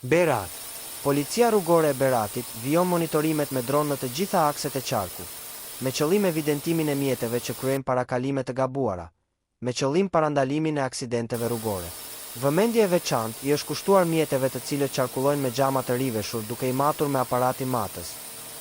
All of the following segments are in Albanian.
Berat. Policia rrugore e Beratit vijon monitorimet me dron në të gjitha akset e qarku, me qëllim evidentimin e mjeteve që kryejnë parakalime të gabuara, me qëllim parandalimin e aksidenteve rrugore. Vëmendje e veçantë i është kushtuar mjeteve të cilët qarkullojnë me xhama të riveshur duke i matur me aparati matës,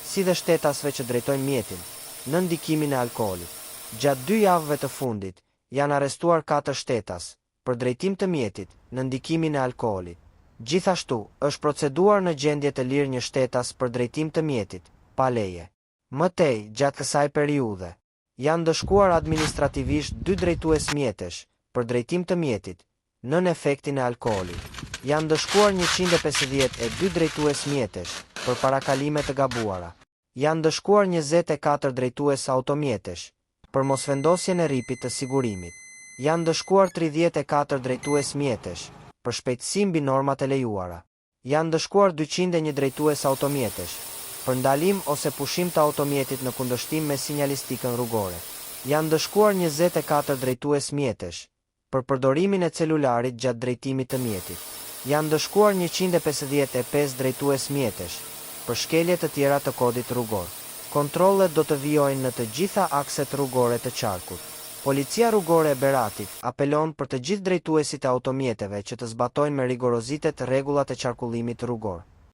si dhe shtetasve që drejtojnë mjetin, në ndikimin e alkoolit. Gjatë 2 javëve të fundit, janë arrestuar 4 shtetas, për drejtim të mjetit, në ndikimin e alkoolit. Gjithashtu, është proceduar në gjendje të lirë një shtetas për drejtim të mjetit, pa leje. Më tej, gjatë kësaj periudhe, janë dëshkuar administrativisht 2 drejtues mjetesh, për drejtim të mjetit, nën efektin e alkoolit. Janë dëshkuar 152 drejtues mjetesh, për parakalime të gabuara. Janë dëshkuar 24 drejtues automjetesh, për mosvendosjen e ripit të sigurimit. Janë dëshkuar 34 drejtues mjetesh, për shpejtësi mbi normat e lejuara. Janë dëshkuar 201 drejtues automjetesh, për ndalim ose pushim të automjetit në kundërshtim me sinjalistikën rrugore. Janë dëshkuar 24 drejtues mjetesh, për përdorimin e celularit gjatë drejtimit të mjetit. Janë dëshkuar 155 drejtues mjetesh, për shkelje të tjera të kodit rrugor. Kontrollet do të vijojnë në të gjitha akset rrugore të qarkut. Policia rrugore e Beratit apelon për të gjithë drejtuesit e automjeteve që të zbatojnë me rigorozitet rregullat e qarkullimit rrugor.